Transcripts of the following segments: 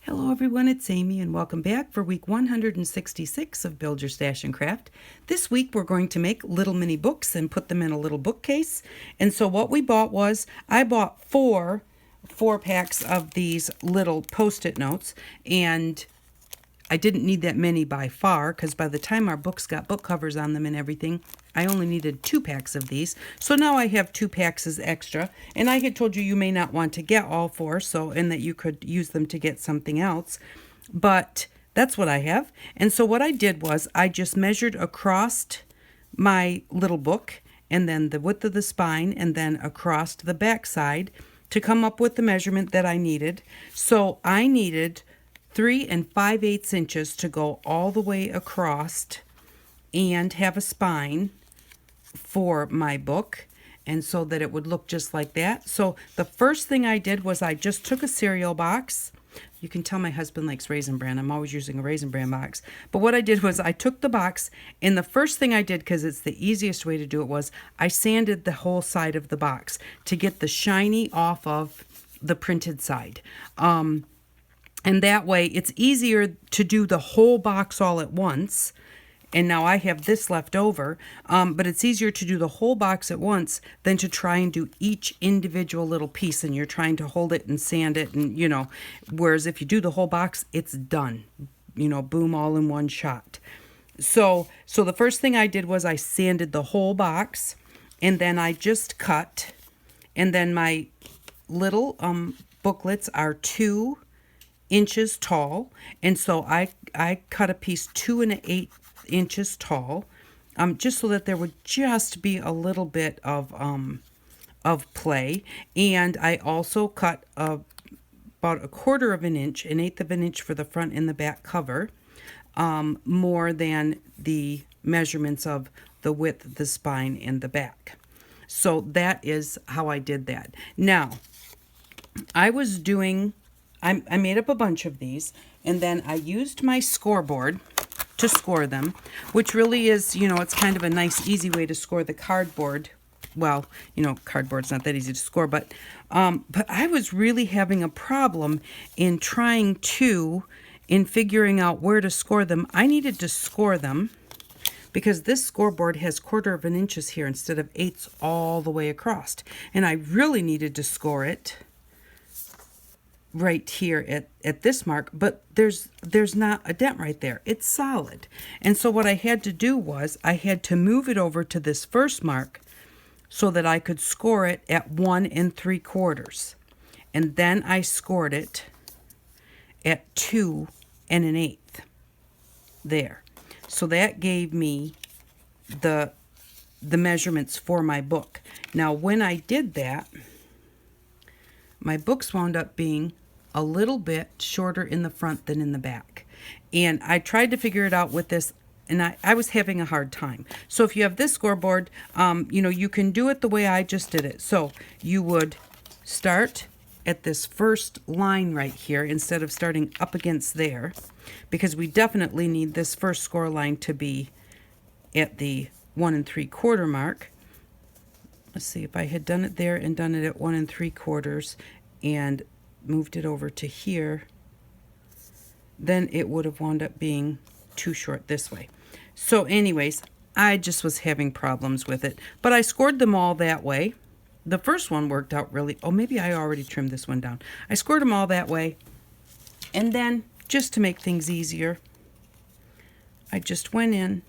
Hello everyone, it's Amy and welcome back for week 166 of Build Your Stash and Craft. This week we're going to make little mini books and put them in a little bookcase. And so what we bought was, I bought four packs of these little post-it notes, and I didn't need that many by far, because by the time our books got book covers on them and everything, I only needed 2 packs of these. So now I have 2 packs as extra. And I had told you you may not want to get all 4, and that you could use them to get something else. But that's what I have. And so what I did was I just measured across my little book, and then the width of the spine, and then across the back side to come up with the measurement that I needed. So I needed 3 5/8 inches to go all the way across and have a spine for my book, and so that it would look just like that. So the first thing I did was I just took a cereal box. You can tell my husband likes Raisin Bran. I'm always using a Raisin Bran box. But what I did was I took the box, and the first thing I did, because it's the easiest way to do it, was I sanded the whole side of the box to get the shiny off of the printed side. And that way it's easier to do the whole box all at once. And now I have this left over, but it's easier to do the whole box at once than to try and do each individual little piece, and you're trying to hold it and sand it, and whereas if you do the whole box, it's done, boom, all in one shot. So the first thing I did was I sanded the whole box, and then I just cut, and then my little booklets are 2 inches tall, and so I cut a piece 2 1/8 inches tall, just so that there would just be a little bit of play. And I also cut about 1/4 of an inch, 1/8 of an inch for the front and the back cover, more than the measurements of the width, the spine, and the back. So that is how I did that. Now, I made up a bunch of these, and then I used my scoreboard to score them, which really is, it's kind of a nice, easy way to score the cardboard. Well, cardboard's not that easy to score, but I was really having a problem in figuring out where to score them. I needed to score them because this scoreboard has 1/4 of an inches here instead of 8ths all the way across. And I really needed to score it right here at this mark, but there's not a dent right there. It's solid. And so what I had to do was I had to move it over to this first mark so that I could score it at 1 3/4. And then I scored it at 2 1/8 there. So that gave me the measurements for my book. Now when I did that, my books wound up being a little bit shorter in the front than in the back. And I tried to figure it out with this, and I was having a hard time. So if you have this scoreboard, you can do it the way I just did it. So you would start at this first line right here instead of starting up against there, because we definitely need this first score line to be at the 1 3/4 mark. Let's see, if I had done it there and done it at 1 3/4 and moved it over to here, then it would have wound up being too short this way. So anyways, I just was having problems with it, but I scored them all that way. The first one worked out really, maybe I already trimmed this one down. I scored them all that way, and then just to make things easier, I just went in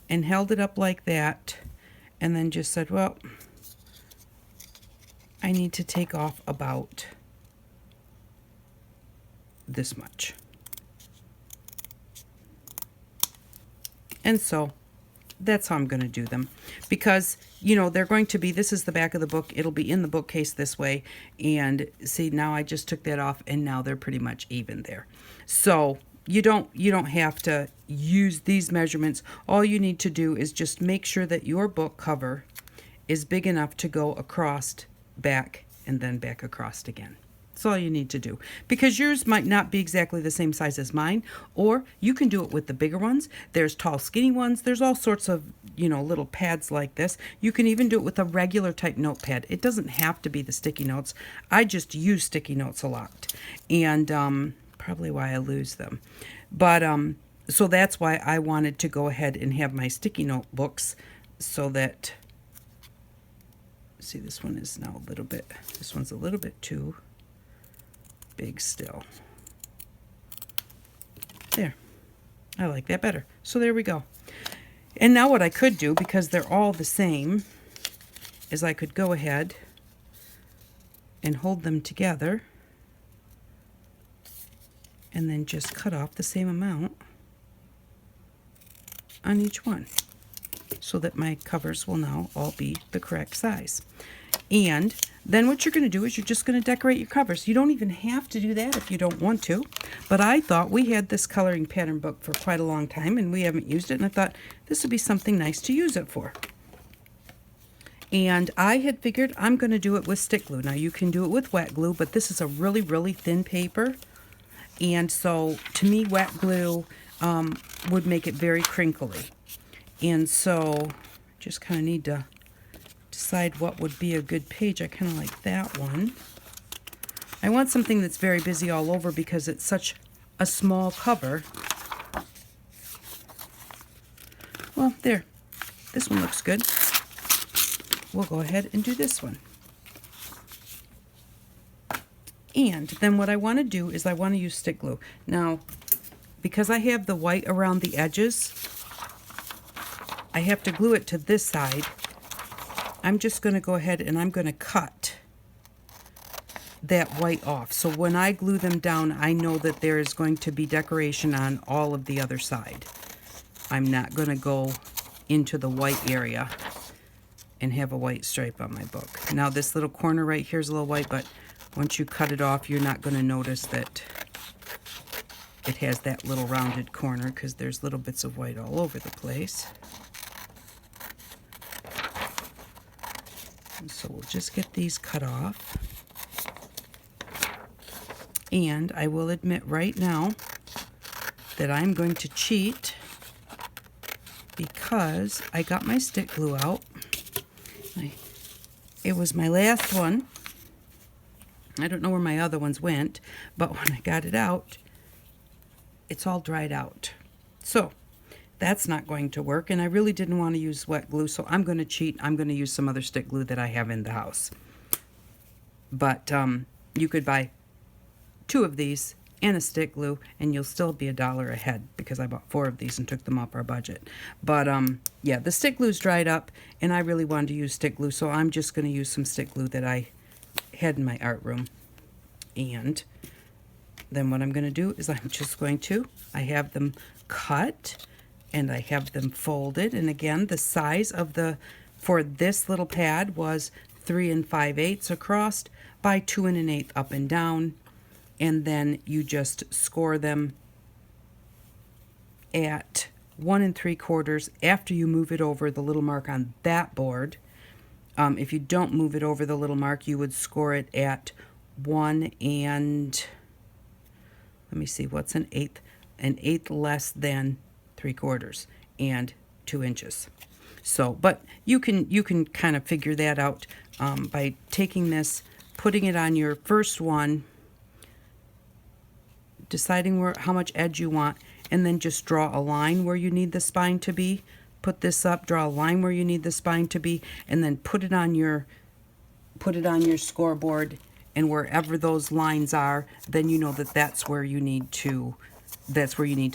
and held it up like that, and then just said, well, I need to take off about this much. And so that's how I'm going to do them, because they're going to be, this is the back of the book, it'll be in the bookcase this way, and see, now I just took that off, and now they're pretty much even there. So you don't have to use these measurements. All you need to do is just make sure that your book cover is big enough to go across, back, and then back across again. That's all you need to do, because yours might not be exactly the same size as mine, or you can do it with the bigger ones. There's tall, skinny ones. There's all sorts of, little pads like this. You can even do it with a regular type notepad. It doesn't have to be the sticky notes. I just use sticky notes a lot. And probably why I lose them. But so that's why I wanted to go ahead and have my sticky note books so that, see, this one is now a little bit, this one's a little bit too big still. There. I like that better. So there we go. And now what I could do, because they're all the same, is I could go ahead and hold them together and then just cut off the same amount on each one so that my covers will now all be the correct size. And then what you're going to do is you're just going to decorate your covers. You don't even have to do that if you don't want to. But I thought we had this coloring pattern book for quite a long time and we haven't used it. And I thought this would be something nice to use it for. And I had figured I'm going to do it with stick glue. Now you can do it with wet glue, but this is a really, really thin paper. And so to me, wet glue would make it very crinkly. And so just kind of need to decide what would be a good page. I kind of like that one. I want something that's very busy all over because it's such a small cover. Well, there. This one looks good. We'll go ahead and do this one. And then what I want to do is I want to use stick glue. Now, because I have the white around the edges, I have to glue it to this side. I'm just going to go ahead and I'm going to cut that white off. So when I glue them down, I know that there is going to be decoration on all of the other side. I'm not going to go into the white area and have a white stripe on my book. Now this little corner right here is a little white, but once you cut it off, you're not going to notice that it has that little rounded corner because there's little bits of white all over the place. And so we'll just get these cut off. And I will admit right now that I'm going to cheat because I got my stick glue out. It was my last one. I don't know where my other ones went, but when I got it out, it's all dried out. So that's not going to work, and I really didn't want to use wet glue, so I'm going to cheat. I'm going to use some other stick glue that I have in the house. But you could buy 2 of these and a stick glue, and you'll still be $1 ahead because I bought 4 of these and took them off our budget. But yeah, the stick glue's dried up, and I really wanted to use stick glue, so I'm just going to use some stick glue that I had in my art room. And then what I'm going to do is I'm just going to, I have them cut and I have them folded. And again, the size of the, for this little pad was 3 5/8 across by 2 1/8 up and down. And then you just score them at 1 3/4 after you move it over the little mark on that board. If you don't move it over the little mark, you would score it at 1 and, let me see, what's an 1/8? An 1/8 less than 3/4 and 2 inches. So, but you can kind of figure that out by taking this, putting it on your first one, deciding how much edge you want, and then just draw a line where you need the spine to be. Put this up, draw a line where you need the spine to be, and then put it on your scoreboard, and wherever those lines are, then you know that that's where you need to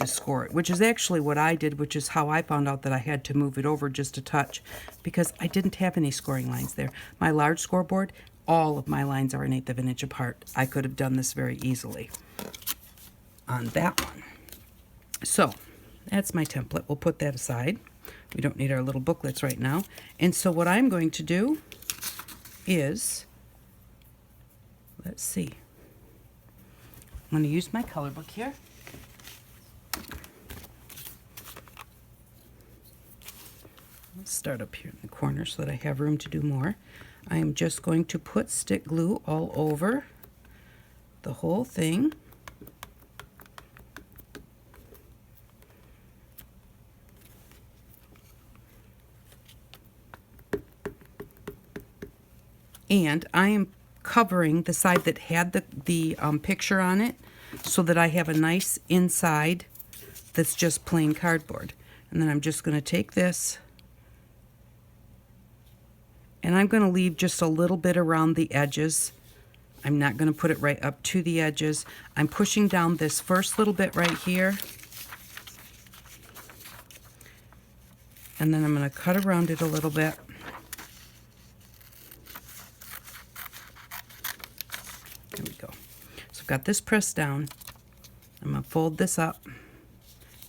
score it, which is actually what I did, which is how I found out that I had to move it over just a touch because I didn't have any scoring lines there. My large scoreboard, all of my lines are 1/8 of an inch apart. I could have done this very easily on that one. So that's my template. We'll put that aside. We don't need our little booklets right now. And so what I'm going to do is, let's see, I'm going to use my color book here. Let's start up here in the corner so that I have room to do more. I am just going to put stick glue all over the whole thing. And I am covering the side that had the picture on it. so that I have a nice inside that's just plain cardboard. And then I'm just going to take this, and I'm going to leave just a little bit around the edges. I'm not going to put it right up to the edges. I'm pushing down this first little bit right here, and then I'm going to cut around it a little bit. There we go. So I've got this pressed down. I'm going to fold this up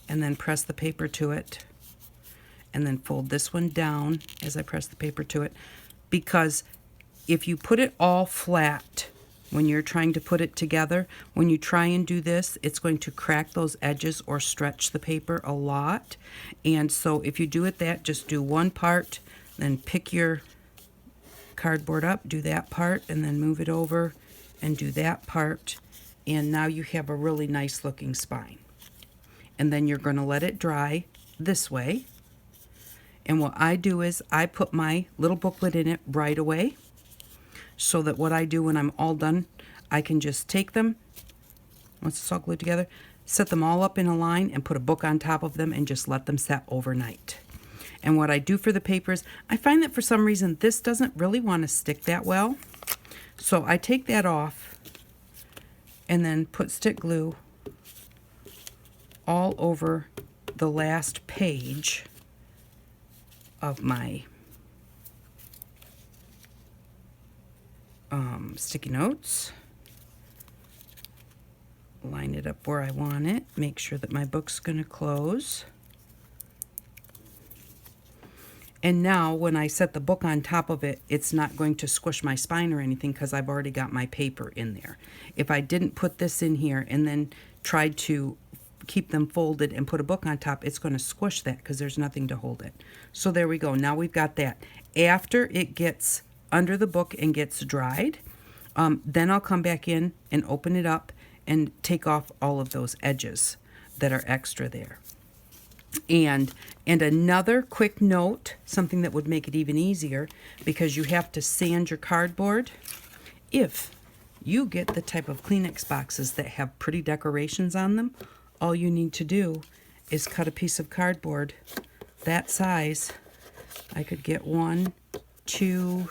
and then press the paper to it, and then fold this one down as I press the paper to it, because if you put it all flat when you're trying to put it together, when you try and do this, it's going to crack those edges or stretch the paper a lot. And so if you do it that, just do one part, then pick your cardboard up, do that part, and then move it over and do that part, and now you have a really nice looking spine. And then you're going to let it dry this way. And what I do is I put my little booklet in it right away, so that what I do when I'm all done, I can just take them, once it's all glued together, set them all up in a line and put a book on top of them and just let them set overnight. And what I do for the papers, I find that for some reason this doesn't really want to stick that well. So I take that off and then put stick glue all over the last page of my sticky notes. Line it up where I want it. Make sure that my book's going to close. And now when I set the book on top of it, it's not going to squish my spine or anything because I've already got my paper in there. If I didn't put this in here and then tried to keep them folded and put a book on top, it's going to squish that because there's nothing to hold it. So there we go. Now we've got that. After it gets under the book and gets dried, then I'll come back in and open it up and take off all of those edges that are extra there. And another quick note, something that would make it even easier, because you have to sand your cardboard. If you get the type of Kleenex boxes that have pretty decorations on them, all you need to do is cut a piece of cardboard that size. I could get 1, 2,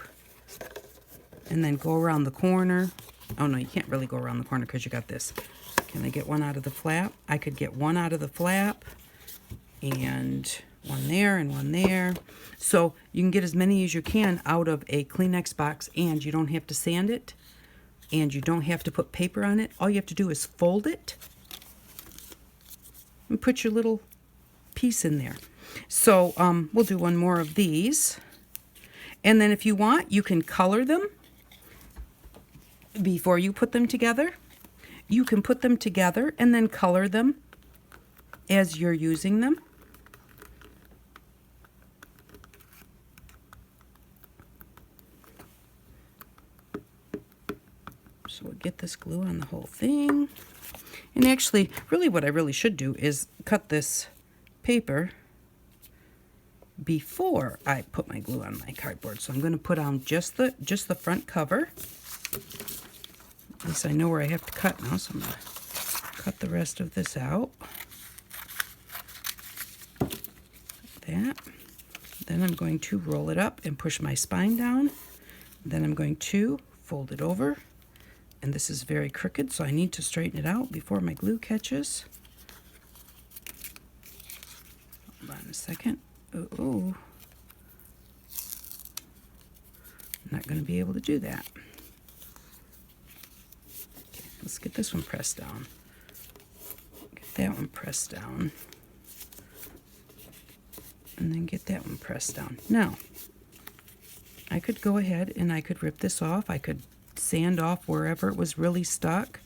and then go around the corner. Oh no, you can't really go around the corner because you got this. Can I get one out of the flap? I could get one out of the flap, and one there and one there. So you can get as many as you can out of a Kleenex box, and you don't have to sand it, and you don't have to put paper on it. All you have to do is fold it and put your little piece in there. So we'll do one more of these. And then if you want, you can color them before you put them together. You can put them together and then color them as you're using them. So we'll get this glue on the whole thing. And actually, really what I really should do is cut this paper before I put my glue on my cardboard. So I'm going to put on just the front cover. At least I know where I have to cut now, so I'm going to cut the rest of this out. That. Then I'm going to roll it up and push my spine down. Then I'm going to fold it over. And this is very crooked, so I need to straighten it out before my glue catches. Hold on a second. Oh, I'm not going to be able to do that. Okay, let's get this one pressed down. Get that one pressed down. And then get that one pressed down. Now, I could go ahead and I could rip this off. I could sand off wherever it was really stuck,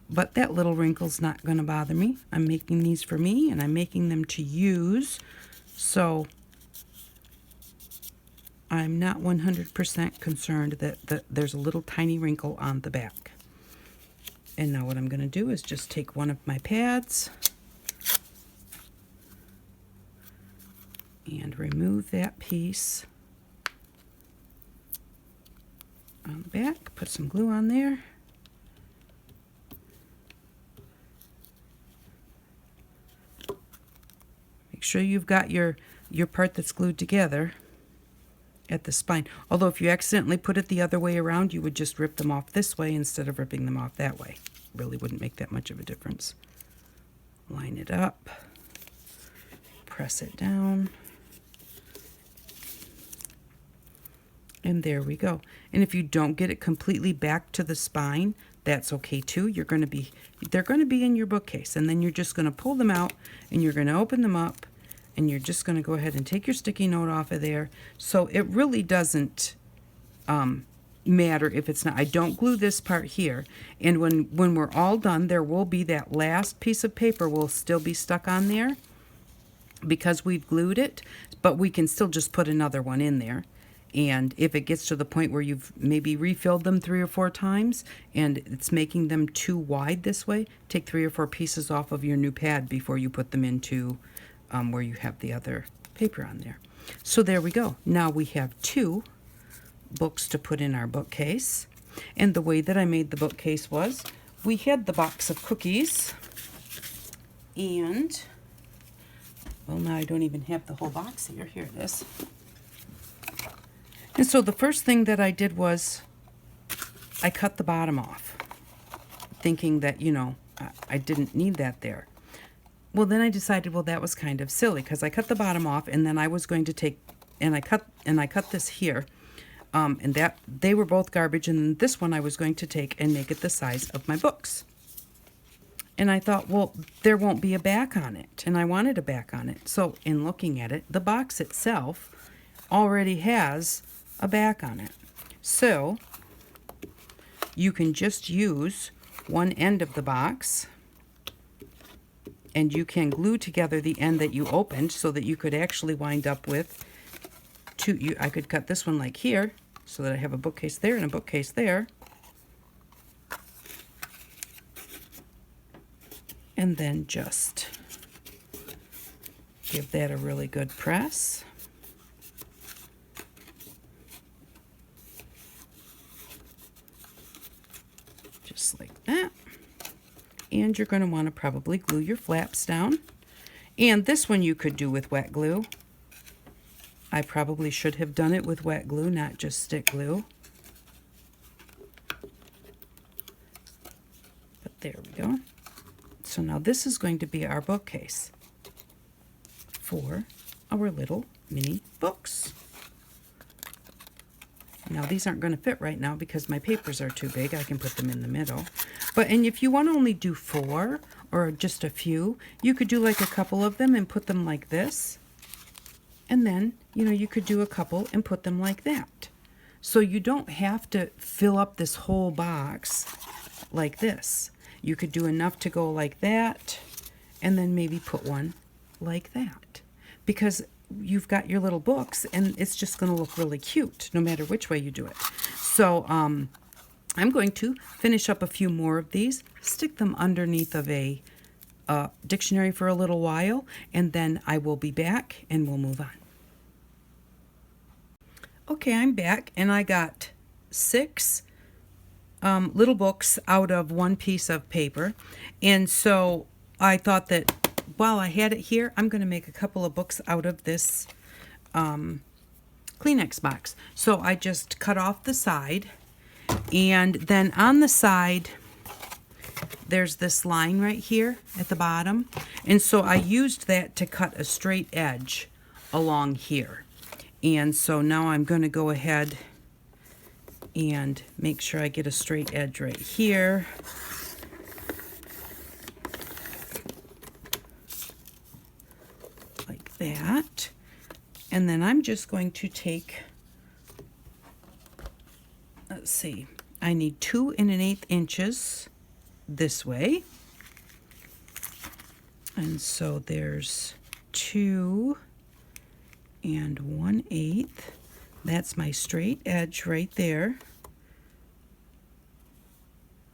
but that little wrinkle's not going to bother me. I'm making these for me, and I'm making them to use, so I'm not 100% concerned that there's a little tiny wrinkle on the back. And now what I'm going to do is just take one of my pads and remove that piece on the back, put some glue on there, sure you've got your part that's glued together at the spine. Although if you accidentally put it the other way around, you would just rip them off this way instead of ripping them off that way. Really wouldn't make that much of a difference. Line it up, press it down, and there we go. And if you don't get it completely back to the spine, that's okay too. They're going to be in your bookcase, and then you're just going to pull them out and you're going to open them up, and you're just going to go ahead and take your sticky note off of there. So it really doesn't matter if it's not. I don't glue this part here, and when we're all done, there will be that last piece of paper will still be stuck on there because we've glued it, but we can still just put another one in there. And if it gets to the point where you've maybe refilled them 3 or 4 times and it's making them too wide this way, take 3 or 4 pieces off of your new pad before you put them into where you have the other paper on there. So there we go. Now we have 2 books to put in our bookcase. And the way that I made the bookcase was, we had the box of cookies, and, well, now I don't even have the whole box here. Here it is. And so the first thing that I did was I cut the bottom off, thinking that, you know, I didn't need that there. Well, then I decided, well, that was kind of silly, because I cut the bottom off, and then I was going to take, and I cut this here, and that they were both garbage, and this one I was going to take and make it the size of my books. And I thought, well, there won't be a back on it, and I wanted a back on it. So in looking at it, the box itself already has a back on it. So you can just use one end of the box, and you can glue together the end that you opened so that you could actually wind up with two. I could cut this one like here so that I have a bookcase there and a bookcase there. And then just give that a really good press. Just like that. And you're going to want to probably glue your flaps down. And this one you could do with wet glue. I probably should have done it with wet glue, not just stick glue. But there we go. So now this is going to be our bookcase for our little mini books. Now these aren't going to fit right now because my papers are too big. I can put them in the middle. And if you want to only do 4 or just a few, you could do like a couple of them and put them like this. And then, you know, you could do a couple and put them like that. So you don't have to fill up this whole box like this. You could do enough to go like that, and then maybe put one like that. Because you've got your little books, and it's just going to look really cute, no matter which way you do it. So I'm going to finish up a few more of these, stick them underneath of a dictionary for a little while, and then I will be back, and we'll move on. Okay, I'm back, and I got 6 little books out of one piece of paper. And so I thought that while I had it here, I'm going to make a couple of books out of this Kleenex box. So I just cut off the side, and then on the side there's this line right here at the bottom, and so I used that to cut a straight edge along here. And so now I'm going to go ahead and make sure I get a straight edge right here. Like that. And then I'm just going to take, let's see, I need 2 1/8 inches this way. And so there's 2 1/8. That's my straight edge right there.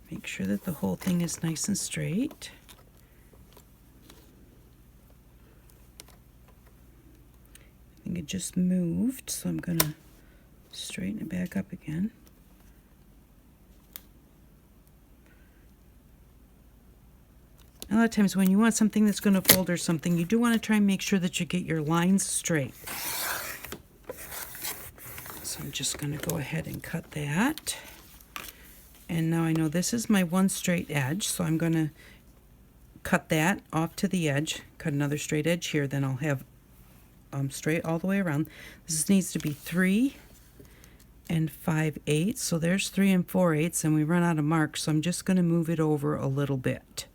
Make sure that the whole thing is nice and straight. I think it just moved, so I'm going to straighten it back up again. A lot of times when you want something that's going to fold or something, you do want to try and make sure that you get your lines straight. So I'm just going to go ahead and cut that. And now I know this is my one straight edge, so I'm going to cut that off to the edge, cut another straight edge here, then I'll have straight all the way around. This needs to be 3 5/8, so there's 3 4/8, and we run out of marks, so I'm just going to move it over a little bit.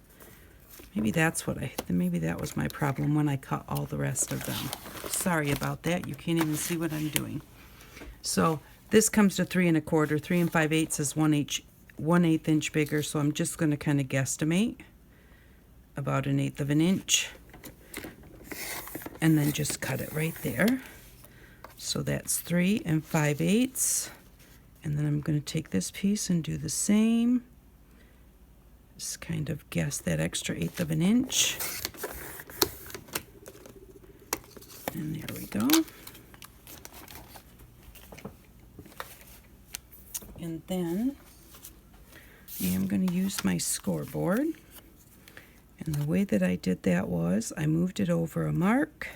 Maybe that's what maybe that was my problem when I cut all the rest of them. Sorry about that. You can't even see what I'm doing. So this comes to 3 1/4. 3 5/8 is 1/8 inch bigger, so I'm just going to kind of guesstimate about 1/8 of an inch, and then just cut it right there. So that's 3 5/8, and then I'm going to take this piece and do the same. Just kind of guess that extra 1/8 of an inch. And there we go. And then I am going to use my scoreboard. And the way that I did that was I moved it over a mark,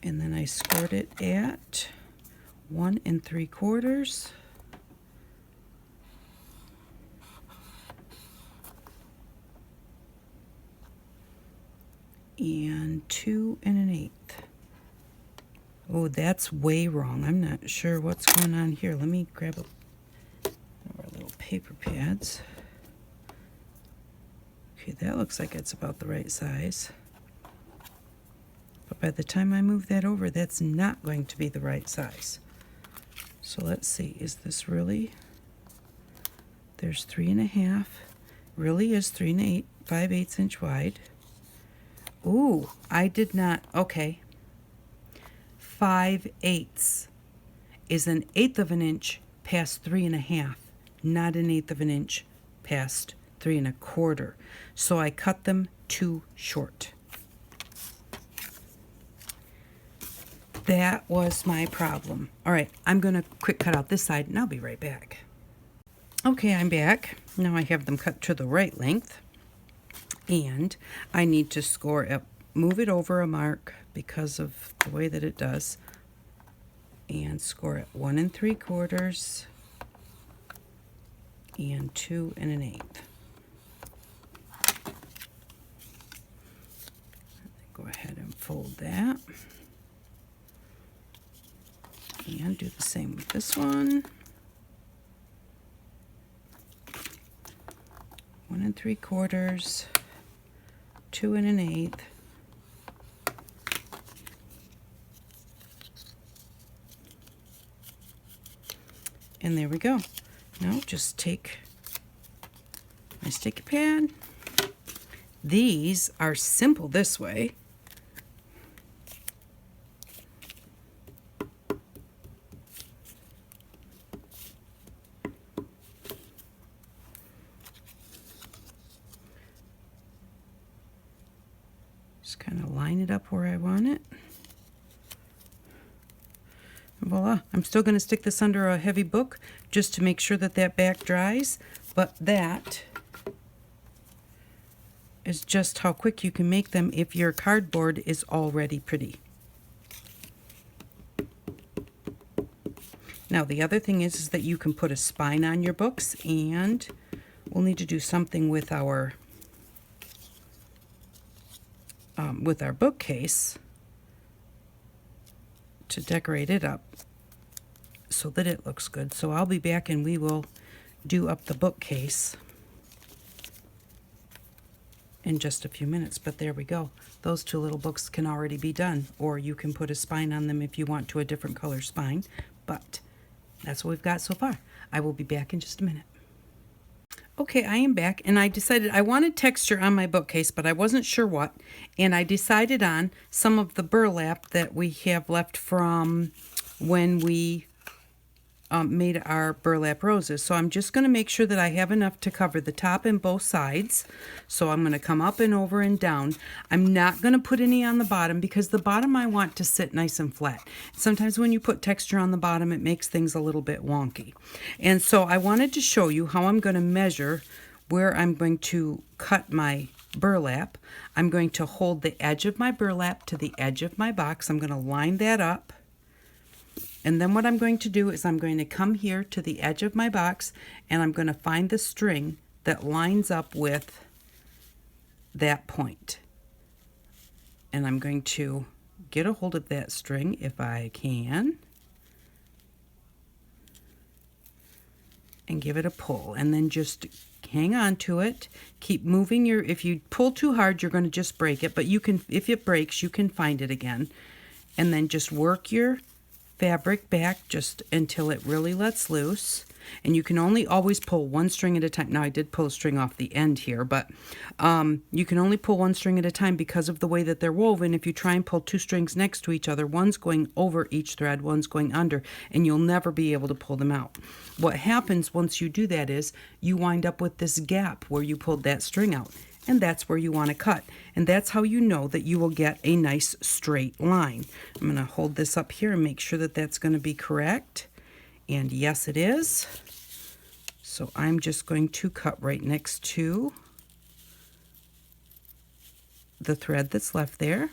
and then I scored it at 1 3/4. And 2 1/8. Oh, that's way wrong. I'm not sure what's going on here. Let me grab our little paper pads. Okay, that looks like it's about the right size. But by the time I move that over, that's not going to be the right size. So let's see, is this really? There's 3 1/2. Really is 3 5/8 inch wide. Ooh, I did not, okay. 5/8 is 1/8 of an inch past 3 1/2, not 1/8 of an inch past 3 1/4. So I cut them too short. That was my problem. All right, I'm going to quick cut out this side, and I'll be right back. Okay, I'm back. Now I have them cut to the right length. And I need to score it, move it over a mark because of the way that it does, and score it 1 3/4 and 2 1/8. Go ahead and fold that, and do the same with this one. 1 3/4. 2 1/8. And there we go. Now just take my sticky pad. These are simple this way. Just kind of line it up where I want it. And voila, I'm still going to stick this under a heavy book just to make sure that that back dries, but that is just how quick you can make them if your cardboard is already pretty. Now the other thing is that you can put a spine on your books, and we'll need to do something with our bookcase to decorate it up so that it looks good. So I'll be back and we will do up the bookcase in just a few minutes. But there we go. Those two little books can already be done, or you can put a spine on them if you want to, a different color spine. But that's what we've got so far. I will be back in just a minute. Okay, I am back, and I decided I wanted texture on my bookcase, but I wasn't sure what, and I decided on some of the burlap that we have left from when we made our burlap roses. So I'm just going to make sure that I have enough to cover the top and both sides. So I'm going to come up and over and down. I'm not going to put any on the bottom because the bottom I want to sit nice and flat. Sometimes when you put texture on the bottom, it makes things a little bit wonky. And so I wanted to show you how I'm going to measure where I'm going to cut my burlap, I'm going to hold the edge of my burlap to the edge of my box. I'm going to line that up. And then what I'm going to do is I'm going to come here to the edge of my box, and I'm going to find the string that lines up with that point. And I'm going to get a hold of that string if I can, and give it a pull, and then just hang on to it. Keep moving your, if you pull too hard, you're going to just break it, but you can, if it breaks, you can find it again. And then just work your fabric back just until it really lets loose. And you can only always pull one string at a time. Now I did pull a string off the end here, but you can only pull one string at a time because of the way that they're woven. If you try and pull two strings next to each other, one's going over each thread, one's going under, and you'll never be able to pull them out. What happens once you do that is you wind up with this gap where you pulled that string out, and that's where you want to cut. And that's how you know that you will get a nice straight line. I'm going to hold this up here and make sure that that's going to be correct. And yes, it is. So I'm just going to cut right next to the thread that's left there.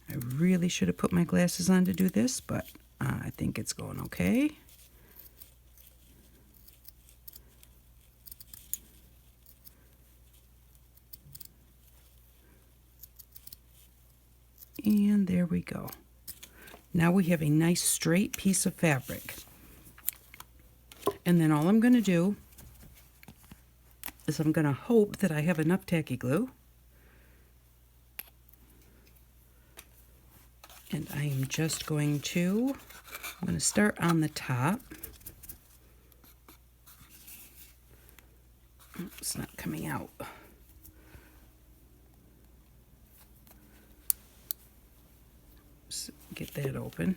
I really should have put my glasses on to do this, but I think it's going okay. And there we go. Now we have a nice straight piece of fabric. And then all I'm going to do is I'm going to hope that I have enough tacky glue. And I am just going to, I'm going to start on the top. Oh, it's not coming out. Just get that open.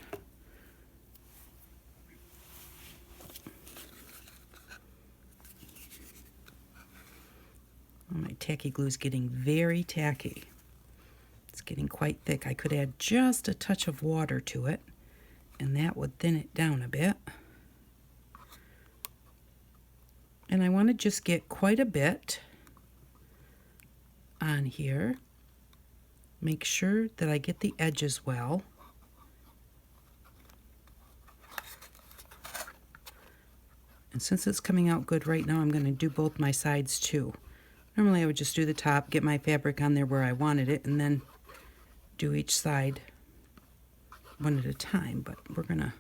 Oh, my tacky glue is getting very tacky. It's getting quite thick. I could add just a touch of water to it, and that would thin it down a bit. And I want to just get quite a bit on here. Make sure that I get the edges well. And since it's coming out good right now, I'm going to do both my sides too. Normally I would just do the top, get my fabric on there where I wanted it, and then do each side one at a time. But we're going to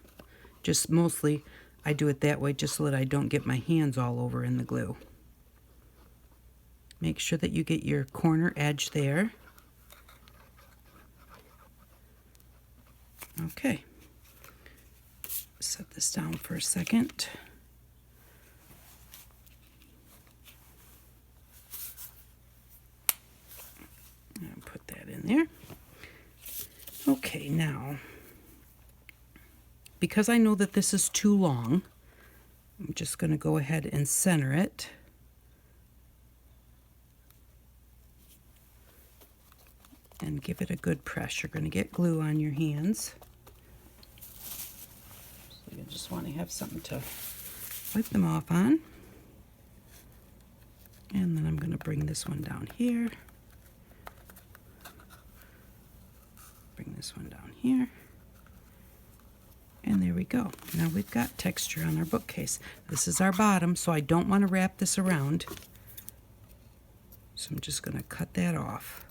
just mostly, I do it that way just so that I don't get my hands all over in the glue. Make sure that you get your corner edge there. Okay. Set this down for a second. And put that in there. Okay, now, because I know that this is too long, I'm just going to go ahead and center it. And give it a good press. You're going to get glue on your hands. So you just want to have something to wipe them off on. And then I'm going to bring this one down here. Bring this one down here. And there we go. Now we've got texture on our bookcase. This is our bottom, so I don't want to wrap this around. So I'm just going to cut that off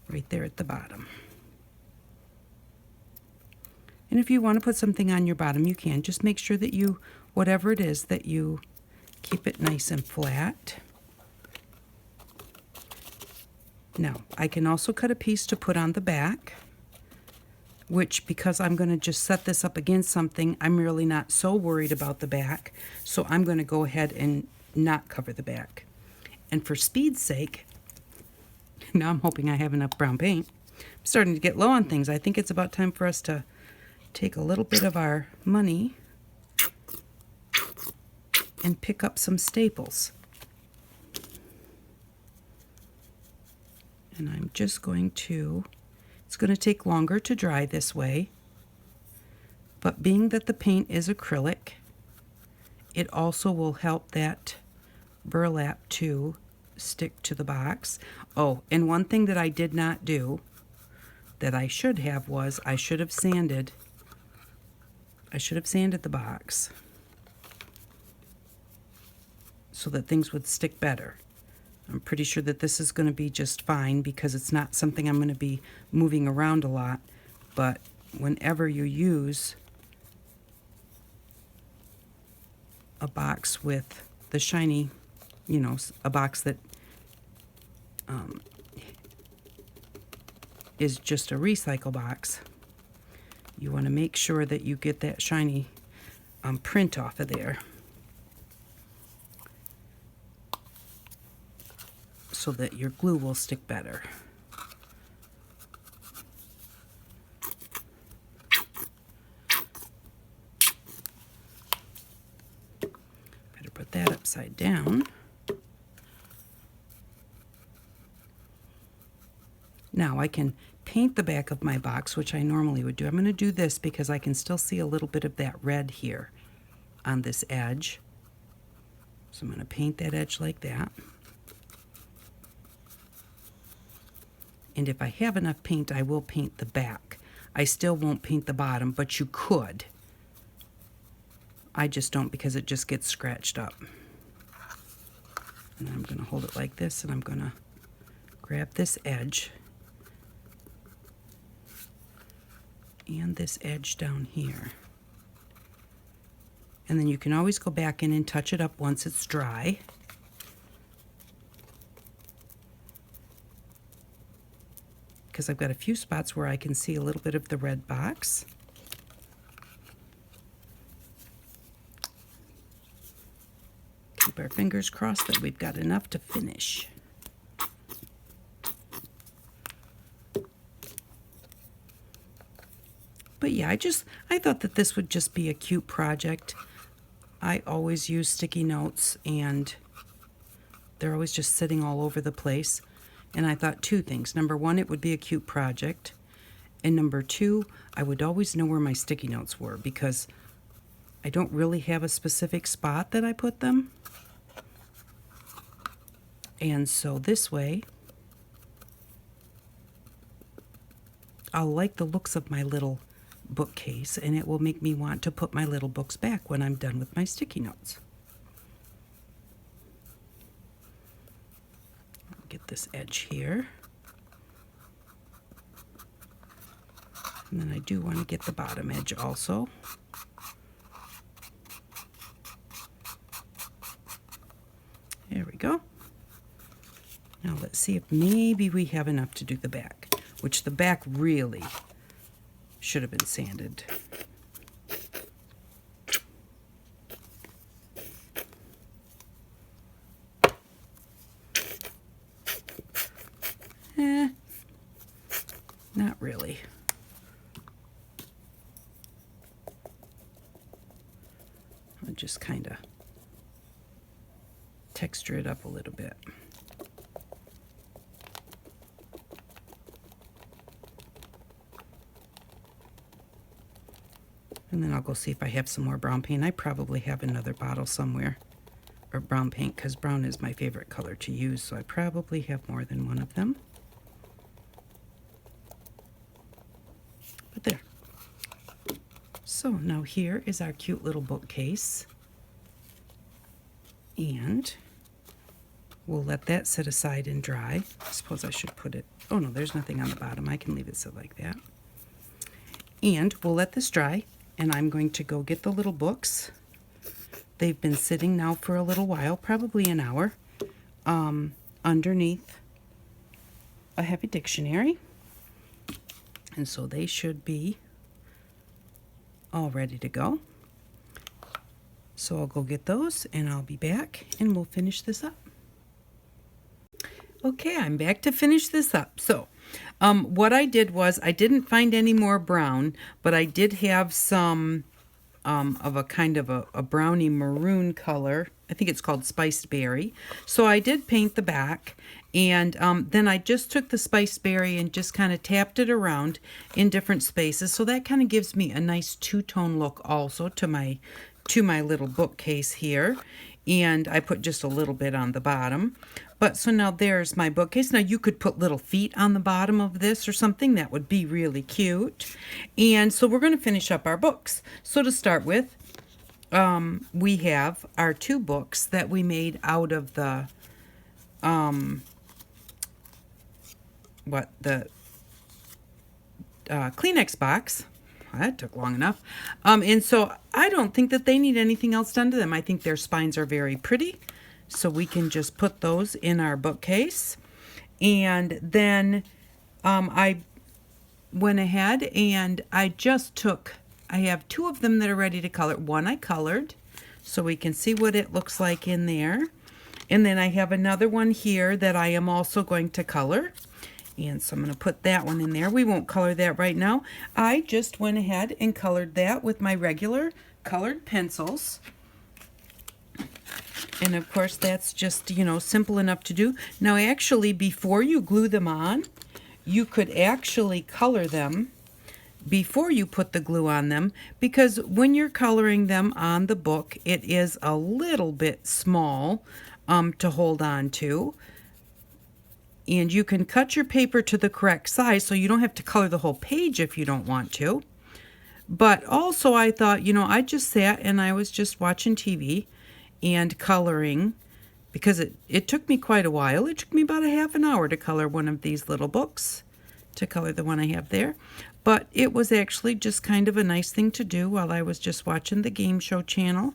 right there at the bottom. And if you want to put something on your bottom, you can. Just make sure that you, whatever it is, that you keep it nice and flat. Now, I can also cut a piece to put on the back, which, because I'm going to just set this up against something, I'm really not so worried about the back. So I'm going to go ahead and not cover the back. And for speed's sake, now I'm hoping I have enough brown paint. I'm starting to get low on things. I think it's about time for us to take a little bit of our money and pick up some staples. And I'm just going to, It's going to take longer to dry this way, but being that the paint is acrylic, it also will help that burlap to stick to the box. Oh, and one thing that I did not do that I should have was I should have sanded the box so that things would stick better. I'm pretty sure that this is going to be just fine because it's not something I'm going to be moving around a lot, but whenever you use a box with the shiny, you know, a box that is just a recycle box, you want to make sure that you get that shiny print off of there so that your glue will stick better. Better put that upside down. Now I can paint the back of my box, which I normally would do. I'm going to do this because I can still see a little bit of that red here on this edge. So I'm going to paint that edge like that. And if I have enough paint, I will paint the back. I still won't paint the bottom, but you could. I just don't because it just gets scratched up. And then I'm going to hold it like this, and I'm going to grab this edge and this edge down here. And then you can always go back in and touch it up once it's dry. Because I've got a few spots where I can see a little bit of the red box. Keep our fingers crossed that we've got enough to finish. But yeah, I thought that this would just be a cute project. I always use sticky notes and they're always just sitting all over the place. And I thought two things. Number one, it would be a cute project. And number two, I would always know where my sticky notes were because I don't really have a specific spot that I put them. And so this way, I'll like the looks of my little bookcase, and it will make me want to put my little books back when I'm done with my sticky notes. Get this edge here. And then I do want to get the bottom edge also. There we go. Now let's see if maybe we have enough to do the back, which the back really should have been sanded. Not really. I'll just kind of texture it up a little bit. And then I'll go see if I have some more brown paint. I probably have another bottle somewhere, or brown paint, because brown is my favorite color to use, so I probably have more than one of them. But there. So now here is our cute little bookcase. And we'll let that sit aside and dry. I suppose I should put it, oh no, there's nothing on the bottom. I can leave it sit like that. And we'll let this dry. And I'm going to go get the little books. They've been sitting now for a little while, probably an hour, underneath a heavy dictionary. And so they should be all ready to go. So I'll go get those and I'll be back and we'll finish this up. Okay, I'm back to finish this up. So what I did was I didn't find any more brown, but I did have some of a kind of a browny maroon color. I think it's called spiced berry. So I did paint the back, And then I just took the spice berry and just kind of tapped it around in different spaces. So that kind of gives me a nice two-tone look also to my little bookcase here. And I put just a little bit on the bottom. But so now there's my bookcase. Now you could put little feet on the bottom of this or something. That would be really cute. And so we're going to finish up our books. So to start with, we have our 2 books that we made out of the Kleenex box. That took long enough. And so I don't think that they need anything else done to them. I think their spines are very pretty. So we can just put those in our bookcase. And then I went ahead and I have 2 of them that are ready to color. One I colored, so we can see what it looks like in there. And then I have another one here that I am also going to color. And so I'm going to put that one in there. We won't color that right now. I just went ahead and colored that with my regular colored pencils. And of course that's just, simple enough to do. Now actually, before you glue them on, you could actually color them before you put the glue on them, because when you're coloring them on the book, it is a little bit small to hold on to. And you can cut your paper to the correct size so you don't have to color the whole page if you don't want to. But also I thought, I just sat and I was just watching TV and coloring, because it took me quite a while. It took me about a half an hour to color one of these little books, to color the one I have there. But it was actually just kind of a nice thing to do while I was just watching the game show channel.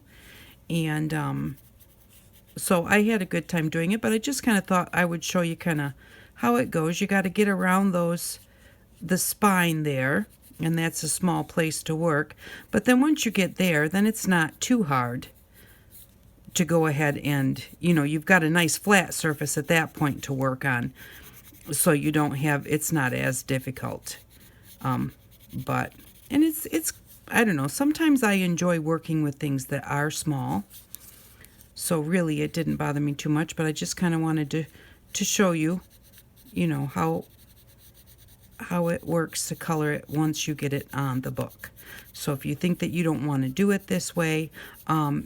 And so I had a good time doing it, but I just kind of thought I would show you kind of how it goes. You got to get around the spine there, and that's a small place to work. But then once you get there, then it's not too hard to go ahead and, you've got a nice flat surface at that point to work on. So you don't have, it's not as difficult. But it's, I don't know, sometimes I enjoy working with things that are small. So really it didn't bother me too much, but I just kind of wanted to show you, how it works to color it once you get it on the book. So if you think that you don't want to do it this way,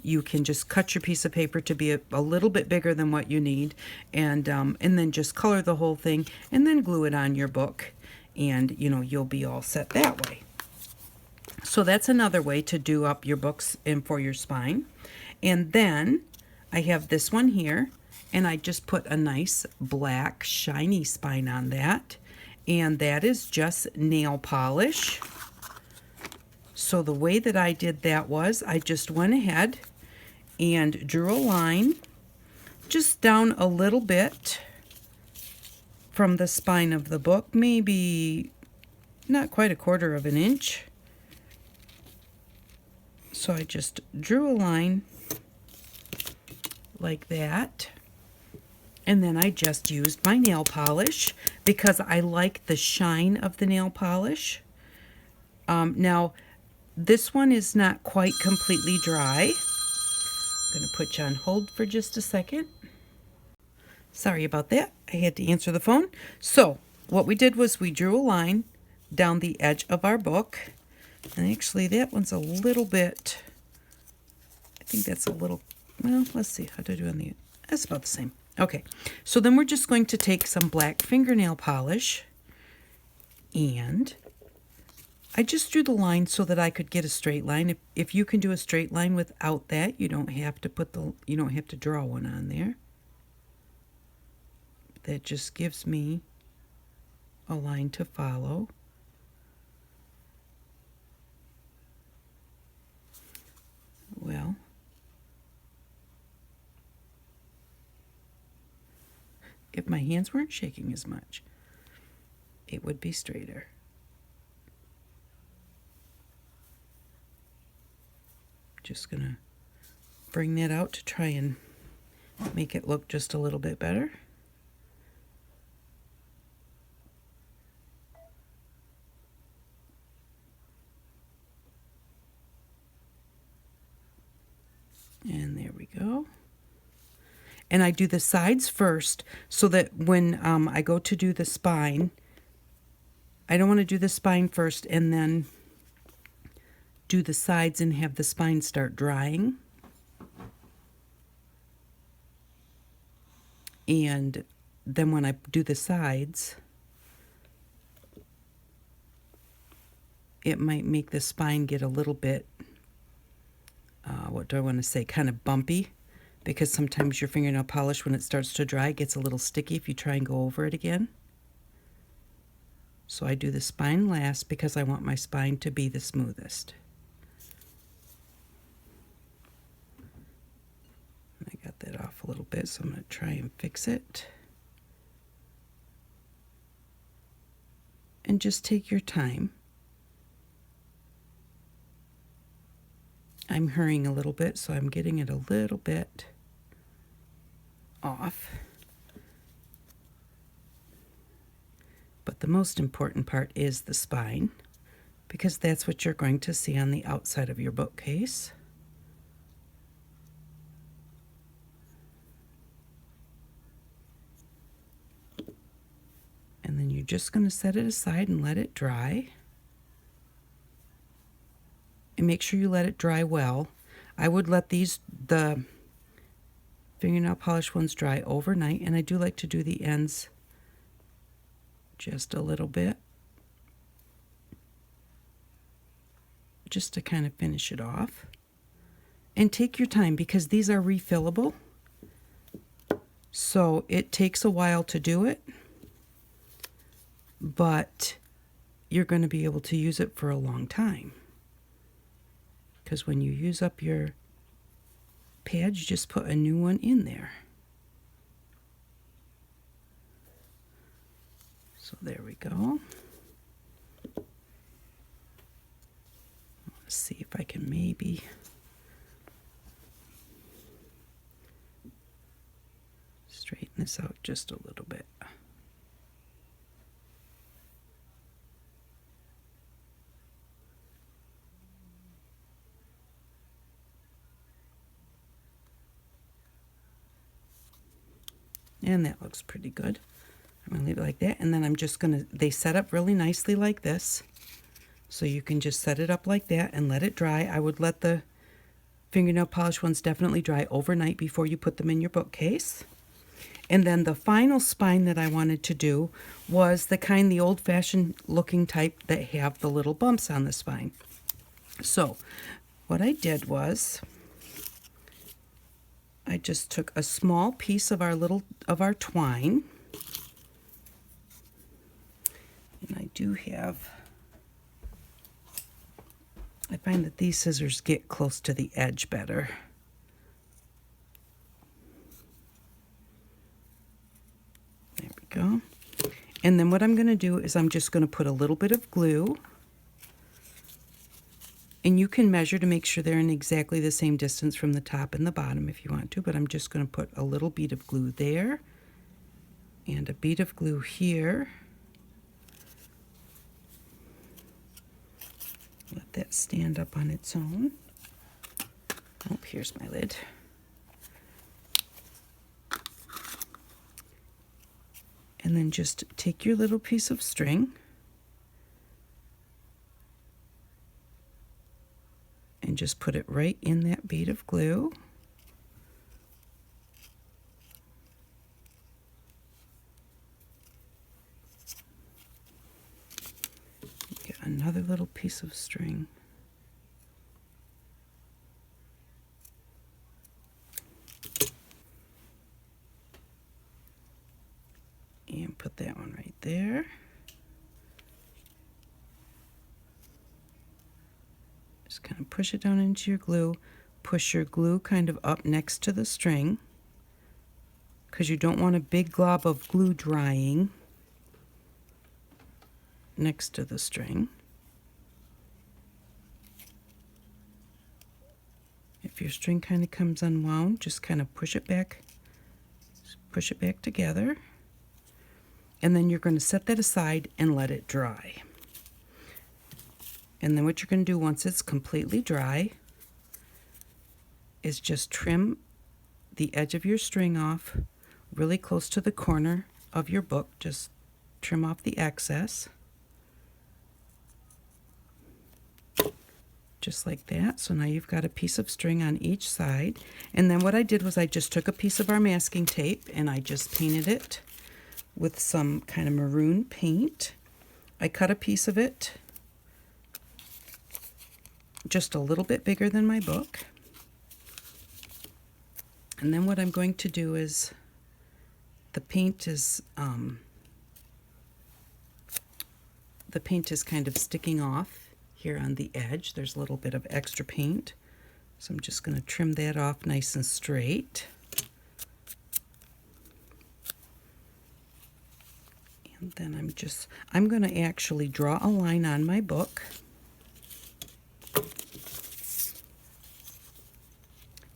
you can just cut your piece of paper to be a little bit bigger than what you need, and then just color the whole thing and then glue it on your book, and you'll be all set that way. So that's another way to do up your books and for your spine. And then I have this one here, and I just put a nice black shiny spine on that, and that is just nail polish. So the way that I did that was I just went ahead and drew a line just down a little bit from the spine of the book, maybe not quite a quarter of an inch. So I just drew a line like that, and then I just used my nail polish because I like the shine of the nail polish. Now this one is not quite completely dry. I'm going to put you on hold for just a second. Sorry about that. I had to answer the phone. So what we did was we drew a line down the edge of our book, and actually that one's a little bit, I think that's a little, well, let's see how to do on the, that's about the same. Okay, so then we're just going to take some black fingernail polish, and I just drew the line so that I could get a straight line. If you can do a straight line without that, you don't have to draw one on there. That just gives me a line to follow. Well, if my hands weren't shaking as much, it would be straighter. Just gonna bring that out to try and make it look just a little bit better. And there we go. And I do the sides first so that when I go to do the spine, I don't want to do the spine first and then do the sides and have the spine start drying. And then when I do the sides, it might make the spine get a little bit, what do I want to say, kind of bumpy, because sometimes your fingernail polish, when it starts to dry, gets a little sticky if you try and go over it again. So I do the spine last because I want my spine to be the smoothest. I got that off a little bit, so I'm going to try and fix it. And just take your time. I'm hurrying a little bit, so I'm getting it a little bit off. But the most important part is the spine, because that's what you're going to see on the outside of your bookcase. And then you're just going to set it aside and let it dry. And make sure you let it dry well. I would let the fingernail polish ones dry overnight, and I do like to do the ends just a little bit, just to kind of finish it off. And take your time, because these are refillable, so it takes a while to do it, but you're going to be able to use it for a long time. Because when you use up your pad, you just put a new one in there. So there we go. Let's see if I can maybe straighten this out just a little bit. And that looks pretty good. I'm going to leave it like that. And then I'm just going to, they set up really nicely like this. So you can just set it up like that and let it dry. I would let the fingernail polish ones definitely dry overnight before you put them in your bookcase. And then the final spine that I wanted to do was the kind, the old-fashioned looking type that have the little bumps on the spine. So what I did was, I just took a small piece of our twine, and I do have, I find that these scissors get close to the edge better. There we go. And then what I'm going to do is I'm just going to put a little bit of glue. And you can measure to make sure they're in exactly the same distance from the top and the bottom if you want to, but I'm just going to put a little bead of glue there and a bead of glue here. Let that stand up on its own. Oh, here's my lid. And then just take your little piece of string and just put it right in that bead of glue. Get another little piece of string. And put that one right there. Just kind of push it down into your glue. Push your glue kind of up next to the string, because you don't want a big glob of glue drying next to the string. If your string kind of comes unwound, just kind of push it back together. And then you're going to set that aside and let it dry. And then what you're going to do once it's completely dry is just trim the edge of your string off really close to the corner of your book. Just trim off the excess. Just like that. So now you've got a piece of string on each side. And then what I did was I just took a piece of our masking tape and I just painted it with some kind of maroon paint. I cut a piece of it just a little bit bigger than my book. And then what I'm going to do is, the paint is kind of sticking off here on the edge. There's a little bit of extra paint. So I'm just going to trim that off nice and straight. And then I'm going to actually draw a line on my book.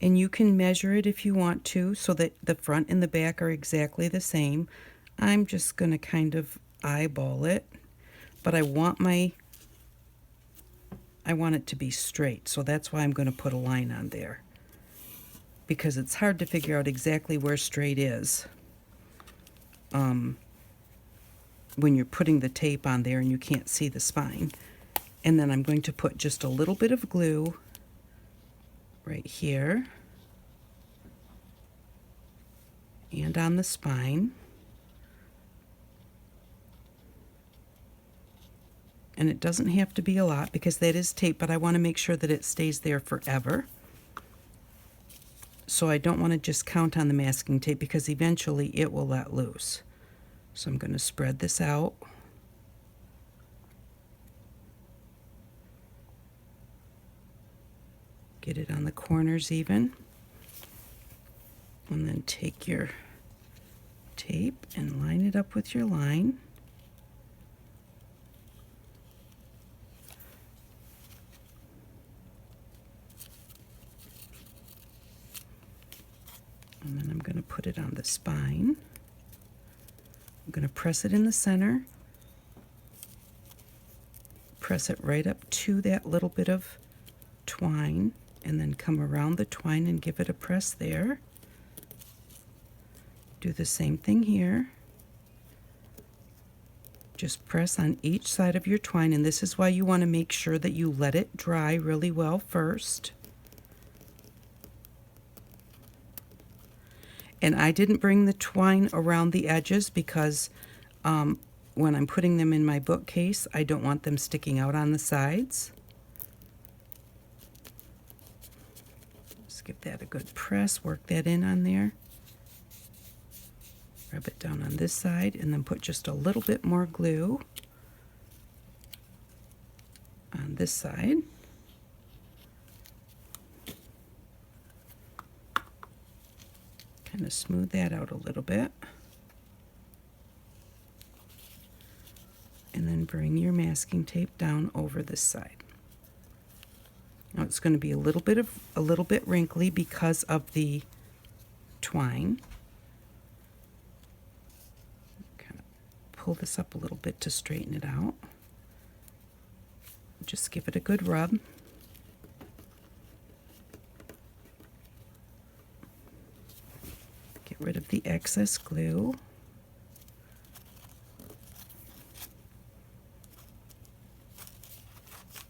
And you can measure it if you want to so that the front and the back are exactly the same. I'm just going to kind of eyeball it, but I want it to be straight, so that's why I'm going to put a line on there, because it's hard to figure out exactly where straight is when you're putting the tape on there and you can't see the spine. And then I'm going to put just a little bit of glue right here and on the spine. And it doesn't have to be a lot because that is tape, but I want to make sure that it stays there forever. So I don't want to just count on the masking tape because eventually it will let loose. So I'm going to spread this out. Get it on the corners even. And then take your tape and line it up with your line. And then I'm going to put it on the spine. I'm going to press it in the center. Press it right up to that little bit of twine, and then come around the twine and give it a press there. Do the same thing here. Just press on each side of your twine, and this is why you want to make sure that you let it dry really well first. And I didn't bring the twine around the edges because when I'm putting them in my bookcase, I don't want them sticking out on the sides. Just give that a good press, work that in on there. Rub it down on this side and then put just a little bit more glue on this side. Kind of smooth that out a little bit. And then bring your masking tape down over this side. Now it's going to be a little bit wrinkly because of the twine. Kind of pull this up a little bit to straighten it out. Just give it a good rub. Get rid of the excess glue.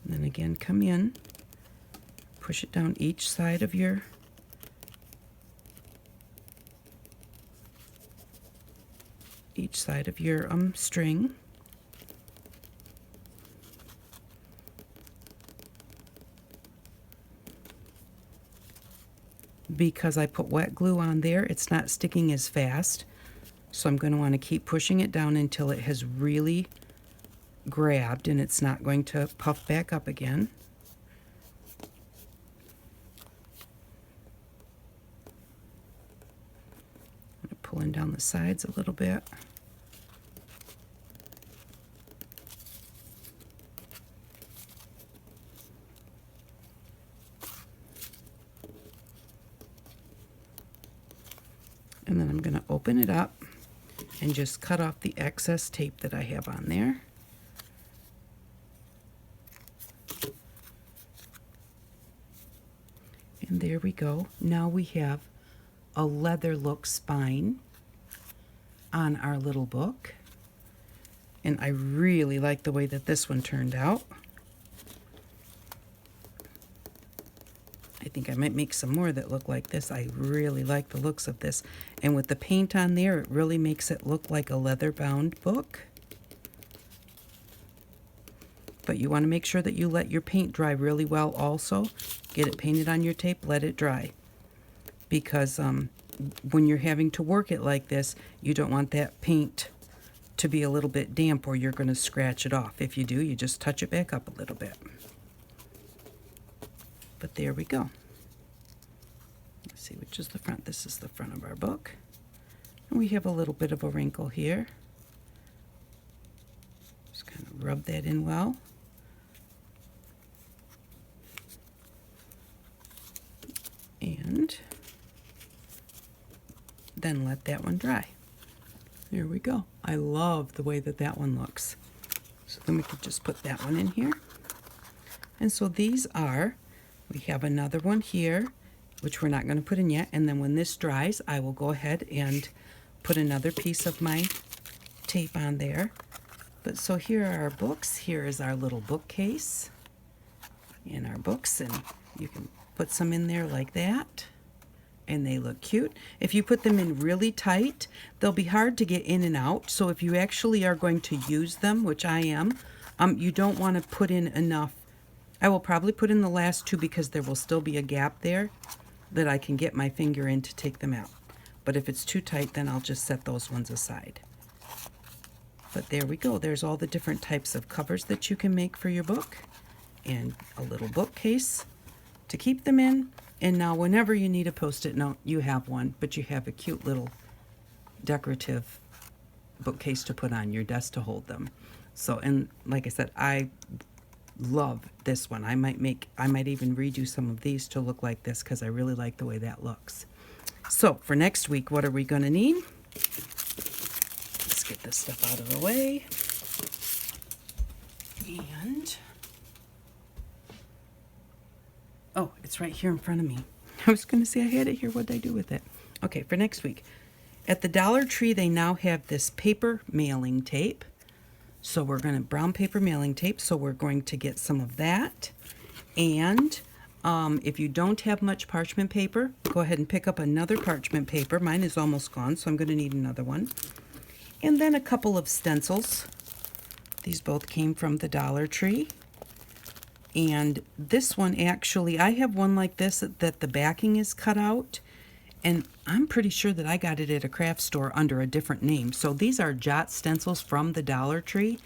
And then again, come in, push it down each side of your string. Because I put wet glue on there, it's not sticking as fast. So I'm going to want to keep pushing it down until it has really grabbed and it's not going to puff back up again. I'm pulling down the sides a little bit. And then I'm going to open it up and just cut off the excess tape that I have on there. And there we go. Now we have a leather look spine on our little book. And I really like the way that this one turned out. I think I might make some more that look like this. I really like the looks of this. And with the paint on there, it really makes it look like a leather-bound book. But you want to make sure that you let your paint dry really well also. Get it painted on your tape, let it dry. Because when you're having to work it like this, you don't want that paint to be a little bit damp or you're going to scratch it off. If you do, you just touch it back up a little bit. But there we go. Let's see which is the front. This is the front of our book. And we have a little bit of a wrinkle here. Just kind of rub that in well. And then let that one dry. There we go. I love the way that that one looks. So then we could just put that one in here. And so these are, we have another one here, which we're not going to put in yet. And then when this dries, I will go ahead and put another piece of my tape on there. But so here are our books. Here is our little bookcase and our books. And you can put some in there like that. And they look cute. If you put them in really tight, they'll be hard to get in and out. So if you actually are going to use them, which I am, you don't want to put in enough. I will probably put in the last two because there will still be a gap there that I can get my finger in to take them out. But if it's too tight, then I'll just set those ones aside. But there we go. There's all the different types of covers that you can make for your book. And a little bookcase to keep them in. And now whenever you need a Post-it note, you have one, but you have a cute little decorative bookcase to put on your desk to hold them. So, and like I said, I love this one. I might even redo some of these to look like this because I really like the way that looks. So for next week, what are we going to need? Let's get this stuff out of the way. And oh, it's right here in front of me. I was going to say I had it here. What did I do with it? Okay, for next week. At the Dollar Tree, they now have this paper mailing tape. So we're going to, brown paper mailing tape. So we're going to get some of that. And if you don't have much parchment paper, go ahead and pick up another parchment paper. Mine is almost gone, so I'm going to need another one. And then a couple of stencils. These both came from the Dollar Tree. And this one actually, I have one like this that the backing is cut out. And I'm pretty sure that I got it at a craft store under a different name. So these are Jot stencils from the Dollar Tree.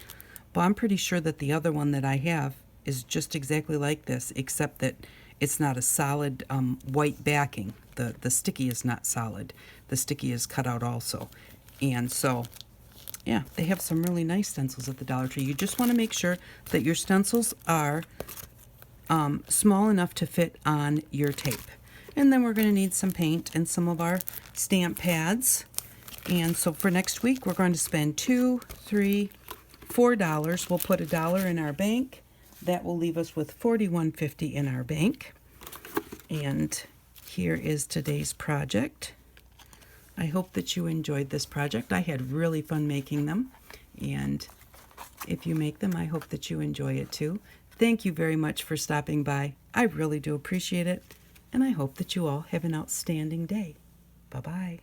But I'm pretty sure that the other one that I have is just exactly like this, except that it's not a solid white backing. The sticky is not solid. The sticky is cut out also. And so, yeah, they have some really nice stencils at the Dollar Tree. You just want to make sure that your stencils are small enough to fit on your tape. And then we're going to need some paint and some of our stamp pads. And so for next week, we're going to spend $2, $3, $4. We'll put $1 in our bank. That will leave us with $41.50 in our bank. And here is today's project. I hope that you enjoyed this project. I had really fun making them. And if you make them, I hope that you enjoy it too. Thank you very much for stopping by. I really do appreciate it. And I hope that you all have an outstanding day. Bye-bye.